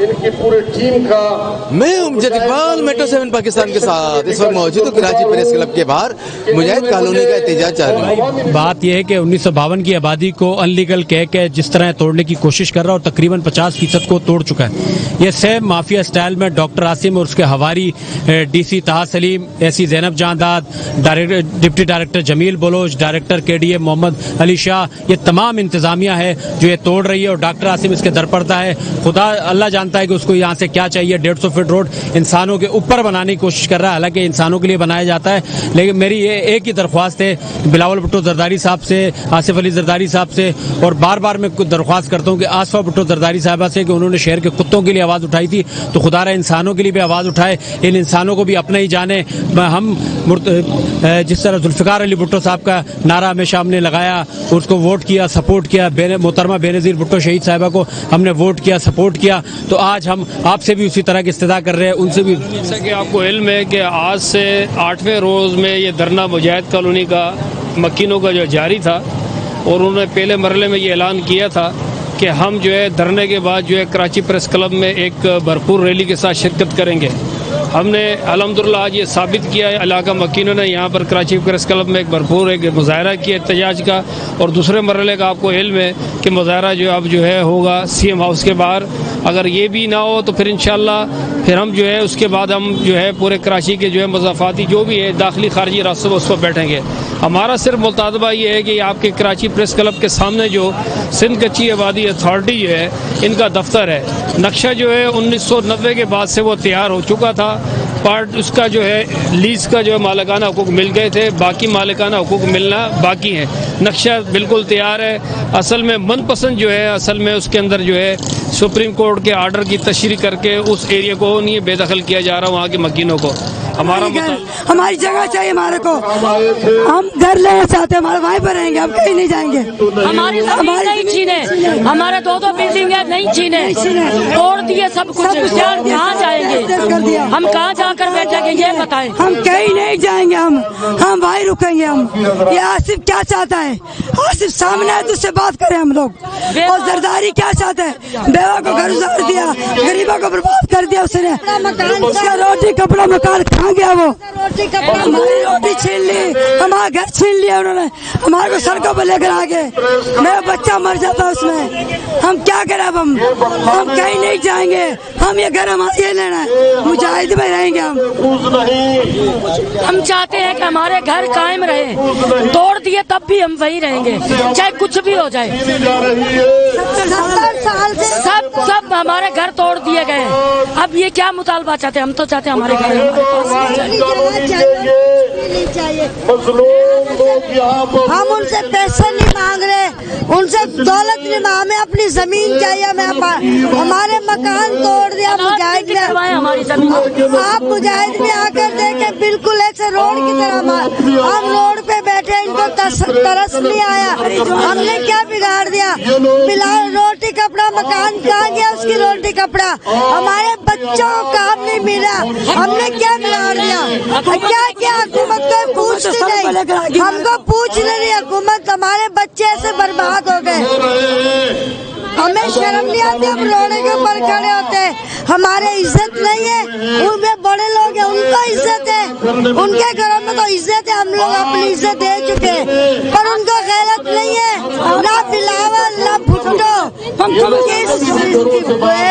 इनकी पूरी टीम का। मैं अमजद इकबाल मेट्रो 7 पाकिस्तान के साथ इस वक्त मौजूद हूँ कराची प्रेस क्लब के बाहर मुजाहिद कॉलोनी का एहतजाज जारी है। बात यह है कि 1952 की आबादी को अनलीगल कह के जिस तरह तोड़ने की कोशिश कर रहा है और तकरीबन 50% को तोड़ चुका है। ये सेम माफिया स्टाइल में डॉक्टर आसिम और उसके हवारी DC Taha Saleem, AC Zainab Jandad, deputy director Jamil Baloch, director KDA Mohammad Ali Shah, ये तमाम इंतजामिया है जो ये तोड़ रही है और डॉक्टर आसिम इसके दर पड़ता है। खुदा अल्लाह जानता है कि उसको यहाँ से क्या चाहिए। 150 फीट रोड इंसानों के ऊपर बनाने की कोशिश कर रहा है, हालांकि इंसानों के लिए बनाया जाता है। लेकिन मेरी ये एक ही दरख्वास्त है बिलावल भुट्टो जरदारी साहब से, आसिफ अली जरदारी साहब से, और बार बार मैं दरख्वास्त करता हूँ कि आसफा भुट्टो जरदारी साहबा से कि उन्होंने शहर के कुत्तों के लिए आवाज़ उठाई थी, तो खुदारा इंसानों के लिए भी आवाज़ उठाए, इन इंसानों को भी अपना ही जाने। हम जिस तरह जुल्फ़िकार अली भुट्टो साहब का नारा हमेशा हमने लगाया, उसको वोट किया, सपोर्ट किया, मोहतरमा बेनज़ीर भुट्टो शहीद साहिबा को हमने वोट किया, सपोर्ट किया, तो आज हम आपसे भी उसी तरह की इस्तदा कर रहे हैं, उनसे भी। जैसा कि आपको इल्म है कि आज से 8वें रोज़ में ये धरना मुजाहिद कॉलोनी का मकीनों का जो जारी था, और उन्होंने पहले मरहले में ये ऐलान किया था कि हम जो है धरने के बाद जो है कराची प्रेस क्लब में एक भरपूर रैली के साथ शिरकत करेंगे। हमने अल्हम्दुलिल्लाह आज ये साबित किया है, इलाका मकीनों ने यहाँ पर कराची प्रेस क्लब में एक भरपूर एक मुजाहरा किया एहतजाज का। और दूसरे मरहले का आपको इल्म है कि मुजाहरा जो अब जो है होगा CM हाउस के बाहर। अगर ये भी ना हो तो फिर इंशाअल्लाह फिर हम जो है उसके बाद हम जो है पूरे कराची के जो है मज़ाफ़ाती जो भी है दाखिली खारजी रास्तों पर उस पर बैठेंगे। हमारा सिर्फ मुतालबा ये है कि आपके कराची प्रेस क्लब के सामने जो सिंध कच्ची आबादी अथॉरिटी जो है इनका दफ्तर है, नक्शा जो है 1990 के बाद से वो तैयार हो चुका था। पार्ट उसका जो है लीज का जो है मालिकाना हुकूक मिल गए थे, बाकी मालिकाना हुकूक मिलना बाकी है। नक्शा बिल्कुल तैयार है। असल में मनपसंद जो है असल में उसके अंदर जो है सुप्रीम कोर्ट के आर्डर की तशरीह करके उस एरिया को नहीं बेदखल किया जा रहा वहाँ के मकीनों को। हमारी जगह चाहिए हमारे को, हम घर लेना चाहते हैं, हमारे वहीं पर रहेंगे, हम कहीं नहीं जाएंगे। हमारी नहीं छीने, हमारे 2 बिल्डिंग है नहीं छीने, तोड़ दिए सब कुछ। कहाँ जाएंगे हम, कहाँ जाकर बैठेंगे ये बताएं। हम कहीं नहीं जाएंगे, हम वहीं रुकेंगे। हम ये आसिफ क्या चाहता है, आसिफ सामने है तो उससे बात करें हम लोग। और जरदारी क्या चाहता है, बेवा को घर उजाड़ दिया, गरीबों को बर्बाद कर दिया उसने, उसका रोटी कपड़ा मकान कहाँ गया वो, हमारी रोटी छीन ली, हमारा घर छीन लिया उन्होंने, हमारे को सड़कों पर लेकर आ गए, मेरा बच्चा मर जाता उसमें। हम क्या करें अब, हम कहीं नहीं जाएंगे, हम ये घर हमारा ये लेना है, मुजाहिद में रहेंगे हम चाहते हैं कि हमारे घर कायम रहे, तोड़ दिए तब भी हम वहीं रहेंगे चाहे कुछ भी हो जाए। 70 साल से सब हमारे घर तोड़ दिए गए। अब ये क्या मुतालबा चाहते हैं, हम तो चाहते हैं हमारे घर हमारे पास चाहिए। हम उनसे पैसे नहीं मांग रहे, उनसे दौलत नहीं मांग, हमें अपनी जमीन चाहिए। हमारे मकान तोड़ दिया मुजाहिद ने, हमारी जमीन आप मुजाहिद में आकर देखे बिल्कुल ऐसे रोड की तरह हम रोड पे बैठे, इनको तरस नहीं आया। हमने क्या बिगाड़ दिया, फिलहाल रोटी कपड़ा मकान कहाँ गया, उसकी रोटी कपड़ा, हमारे बच्चों को काम नहीं मिला, हमने क्या बिगाड़ दिया, क्या क्या हुकूमत को पूछती नहीं, हमको पूछ नहीं हुकूमत, हमारे बच्चे ऐसे बर्बाद हो गए। हमें शर्म नहीं आती, हम रोने के ऊपर खड़े होते हैं, हमारे इज्जत नहीं है, उनमें बड़े लोग हैं उनको इज्जत है, उनके घरों में तो इज्जत है, हम लोग अपनी इज्जत दे चुके हैं, पर उनको गैरत नहीं है, ना बिलावल ना भुट्टो,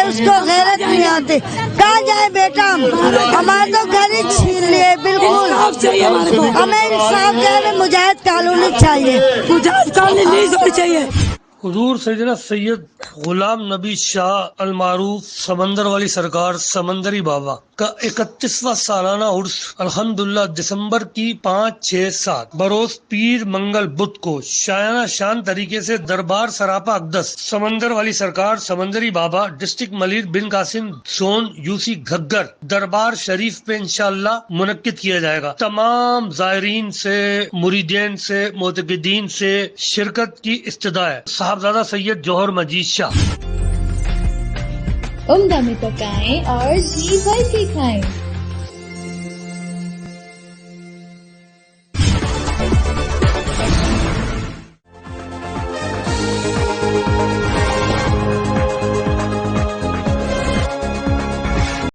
उसको गैरत नहीं आती। कहाँ जाए बेटा, हमारे तो घर ही छीन लिए बिल्कुल, हमें इंसाफ चाहिए, मुजाहिद कॉलोनी चाहिए, मुजाहिद कॉलोनी नहीं चाहिए। हुजूर सैयदना सैयद गुलाम नबी शाह अलमारूफ समंदर वाली सरकार समंदरी बाबा का 31वां सालाना उर्स अल्हम्दुलिल्लाह दिसंबर की 5, 6, 7 बरोज पीर मंगल बुध को शायाना शान तरीके से दरबार सरापा अक़दस समंदर वाली सरकार समंदरी बाबा डिस्ट्रिक्ट मलिर बिन कासिम जोन UC घग्गर दरबार शरीफ पे इंशाअल्लाह मुनक्किद किया जाएगा। तमाम ज़ायरीन से, मुरीदीन से, मोतक़िदीन से शिरकत की इस्तदा है। साहबजादा सैयद जौहर मजीद शाह। उम्दा में पकाएं और जी भर के खाएं।